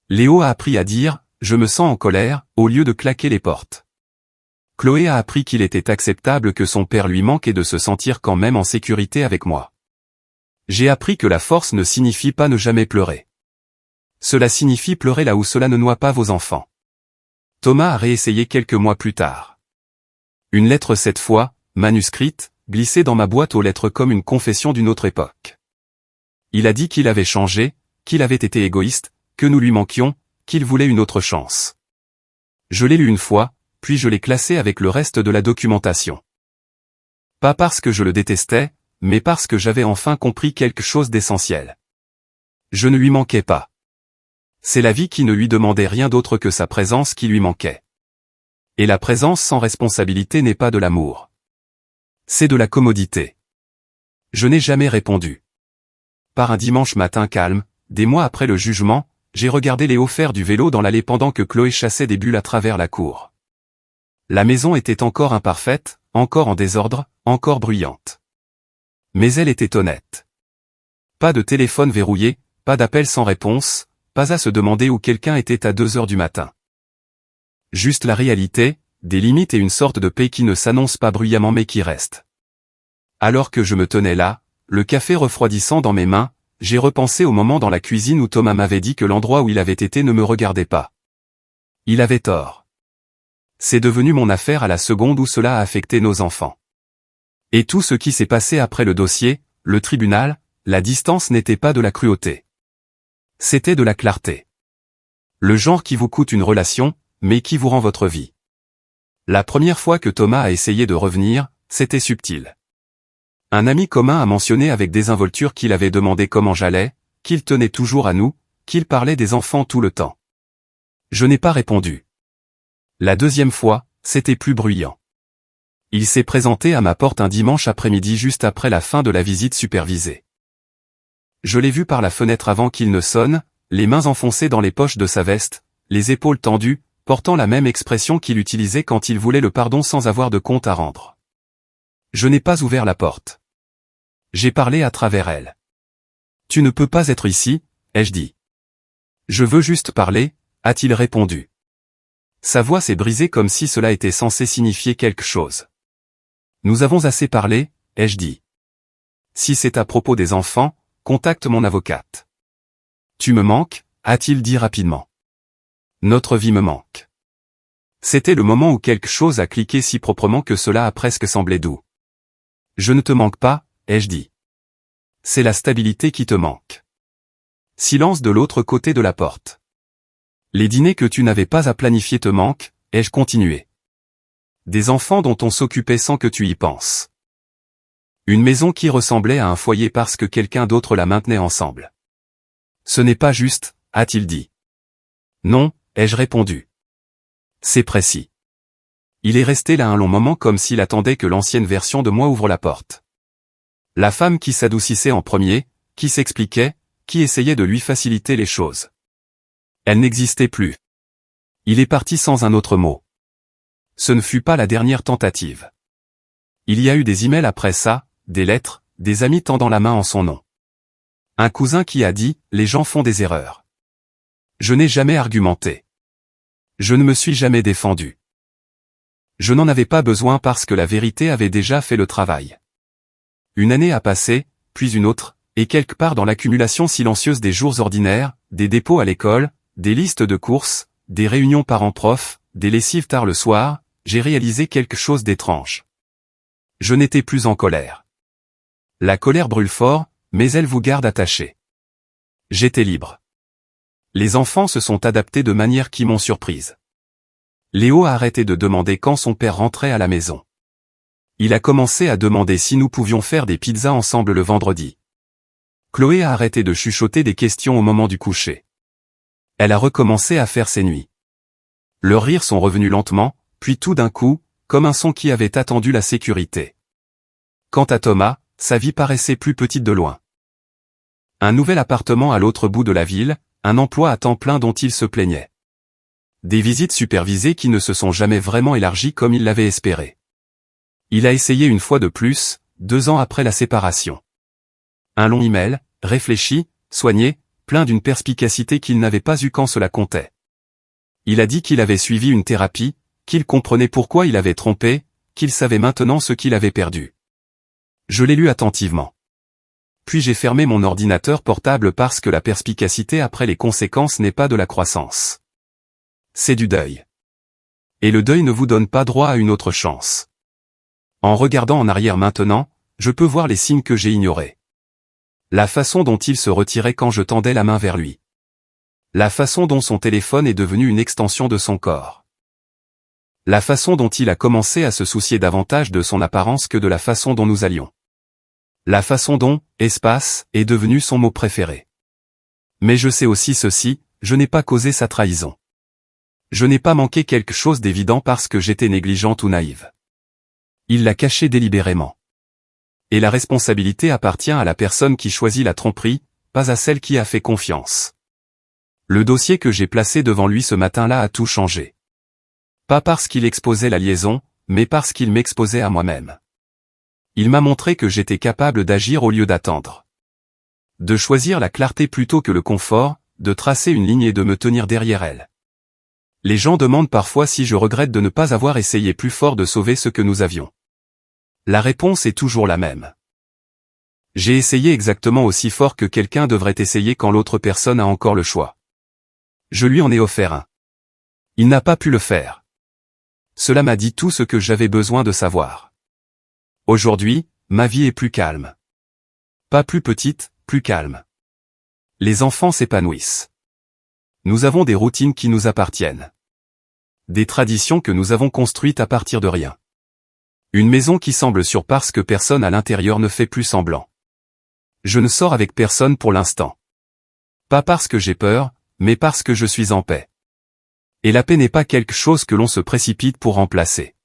Léo a appris à dire « je me sens en colère » au lieu de claquer les portes. Chloé a appris qu'il était acceptable que son père lui manque et de se sentir quand même en sécurité avec moi. J'ai appris que la force ne signifie pas ne jamais pleurer. Cela signifie pleurer là où cela ne noie pas vos enfants. Thomas a réessayé quelques mois plus tard. Une lettre cette fois, manuscrite, glissée dans ma boîte aux lettres comme une confession d'une autre époque. Il a dit qu'il avait changé, qu'il avait été égoïste, que nous lui manquions, qu'il voulait une autre chance. Je l'ai lu une fois, puis je l'ai classé avec le reste de la documentation. Pas parce que je le détestais, mais parce que j'avais enfin compris quelque chose d'essentiel. Je ne lui manquais pas. C'est la vie qui ne lui demandait rien d'autre que sa présence qui lui manquait. Et la présence sans responsabilité n'est pas de l'amour. C'est de la commodité. Je n'ai jamais répondu. Par un dimanche matin calme, des mois après le jugement, j'ai regardé Léo faire du vélo dans l'allée pendant que Chloé chassait des bulles à travers la cour. La maison était encore imparfaite, encore en désordre, encore bruyante. Mais elle était honnête. Pas de téléphone verrouillé, pas d'appel sans réponse, pas à se demander où quelqu'un était à 2 h du matin. Juste la réalité, des limites et une sorte de paix qui ne s'annonce pas bruyamment mais qui reste. Alors que je me tenais là, le café refroidissant dans mes mains, j'ai repensé au moment dans la cuisine où Thomas m'avait dit que l'endroit où il avait été ne me regardait pas. Il avait tort. C'est devenu mon affaire à la seconde où cela a affecté nos enfants. Et tout ce qui s'est passé après le dossier, le tribunal, la distance n'était pas de la cruauté. C'était de la clarté. Le genre qui vous coûte une relation, mais qui vous rend votre vie. La première fois que Thomas a essayé de revenir, c'était subtil. Un ami commun a mentionné avec désinvolture qu'il avait demandé comment j'allais, qu'il tenait toujours à nous, qu'il parlait des enfants tout le temps. Je n'ai pas répondu. La deuxième fois, c'était plus bruyant. Il s'est présenté à ma porte un dimanche après-midi juste après la fin de la visite supervisée. Je l'ai vu par la fenêtre avant qu'il ne sonne, les mains enfoncées dans les poches de sa veste, les épaules tendues, portant la même expression qu'il utilisait quand il voulait le pardon sans avoir de compte à rendre. Je n'ai pas ouvert la porte. J'ai parlé à travers elle. « Tu ne peux pas être ici », ai-je dit. « Je veux juste parler », a-t-il répondu. Sa voix s'est brisée comme si cela était censé signifier quelque chose. « Nous avons assez parlé », ai-je dit. « Si c'est à propos des enfants, contacte mon avocate. »« Tu me manques », a-t-il dit rapidement. « Notre vie me manque. » C'était le moment où quelque chose a cliqué si proprement que cela a presque semblé doux. « Je ne te manque pas », ai-je dit. « C'est la stabilité qui te manque. » Silence de l'autre côté de la porte. « Les dîners que tu n'avais pas à planifier te manquent », ai-je continué. « Des enfants dont on s'occupait sans que tu y penses. Une maison qui ressemblait à un foyer parce que quelqu'un d'autre la maintenait ensemble. »« Ce n'est pas juste », a-t-il dit. « Non », ai-je répondu. « C'est précis. » Il est resté là un long moment comme s'il attendait que l'ancienne version de moi ouvre la porte. La femme qui s'adoucissait en premier, qui s'expliquait, qui essayait de lui faciliter les choses. Elle n'existait plus. Il est parti sans un autre mot. Ce ne fut pas la dernière tentative. Il y a eu des emails après ça, des lettres, des amis tendant la main en son nom. Un cousin qui a dit « Les gens font des erreurs ». Je n'ai jamais argumenté. Je ne me suis jamais défendu. Je n'en avais pas besoin parce que la vérité avait déjà fait le travail. Une année a passé, puis une autre, et quelque part dans l'accumulation silencieuse des jours ordinaires, des dépôts à l'école, des listes de courses, des réunions parents-profs, des lessives tard le soir, j'ai réalisé quelque chose d'étrange. Je n'étais plus en colère. La colère brûle fort, mais elle vous garde attaché. J'étais libre. Les enfants se sont adaptés de manière qui m'ont surprise. Léo a arrêté de demander quand son père rentrait à la maison. Il a commencé à demander si nous pouvions faire des pizzas ensemble le vendredi. Chloé a arrêté de chuchoter des questions au moment du coucher. Elle a recommencé à faire ses nuits. Leurs rires sont revenus lentement, puis tout d'un coup, comme un son qui avait attendu la sécurité. Quant à Thomas, sa vie paraissait plus petite de loin. Un nouvel appartement à l'autre bout de la ville, un emploi à temps plein dont il se plaignait. Des visites supervisées qui ne se sont jamais vraiment élargies comme il l'avait espéré. Il a essayé une fois de plus, 2 ans après la séparation. Un long email, réfléchi, soigné, plein d'une perspicacité qu'il n'avait pas eue quand cela comptait. Il a dit qu'il avait suivi une thérapie, qu'il comprenait pourquoi il avait trompé, qu'il savait maintenant ce qu'il avait perdu. Je l'ai lu attentivement. Puis j'ai fermé mon ordinateur portable parce que la perspicacité après les conséquences n'est pas de la croissance. C'est du deuil. Et le deuil ne vous donne pas droit à une autre chance. En regardant en arrière maintenant, je peux voir les signes que j'ai ignorés. La façon dont il se retirait quand je tendais la main vers lui. La façon dont son téléphone est devenu une extension de son corps. La façon dont il a commencé à se soucier davantage de son apparence que de la façon dont nous allions. La façon dont « espace » est devenu son mot préféré. Mais je sais aussi ceci, je n'ai pas causé sa trahison. Je n'ai pas manqué quelque chose d'évident parce que j'étais négligente ou naïve. Il l'a caché délibérément. Et la responsabilité appartient à la personne qui choisit la tromperie, pas à celle qui a fait confiance. Le dossier que j'ai placé devant lui ce matin-là a tout changé. Pas parce qu'il exposait la liaison, mais parce qu'il m'exposait à moi-même. Il m'a montré que j'étais capable d'agir au lieu d'attendre. De choisir la clarté plutôt que le confort, de tracer une ligne et de me tenir derrière elle. Les gens demandent parfois si je regrette de ne pas avoir essayé plus fort de sauver ce que nous avions. La réponse est toujours la même. J'ai essayé exactement aussi fort que quelqu'un devrait essayer quand l'autre personne a encore le choix. Je lui en ai offert un. Il n'a pas pu le faire. Cela m'a dit tout ce que j'avais besoin de savoir. Aujourd'hui, ma vie est plus calme. Pas plus petite, plus calme. Les enfants s'épanouissent. Nous avons des routines qui nous appartiennent. Des traditions que nous avons construites à partir de rien. Une maison qui semble sûre parce que personne à l'intérieur ne fait plus semblant. Je ne sors avec personne pour l'instant. Pas parce que j'ai peur, mais parce que je suis en paix. Et la paix n'est pas quelque chose que l'on se précipite pour remplacer.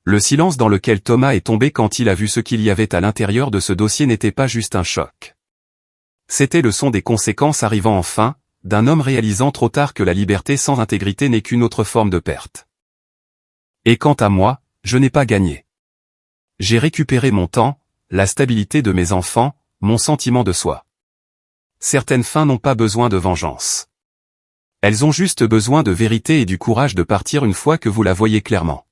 Le silence dans lequel Thomas est tombé quand il a vu ce qu'il y avait à l'intérieur de ce dossier n'était pas juste un choc. C'était le son des conséquences arrivant enfin, d'un homme réalisant trop tard que la liberté sans intégrité n'est qu'une autre forme de perte. Et quant à moi, je n'ai pas gagné. J'ai récupéré mon temps, la stabilité de mes enfants, mon sentiment de soi. Certaines fins n'ont pas besoin de vengeance. Elles ont juste besoin de vérité et du courage de partir une fois que vous la voyez clairement.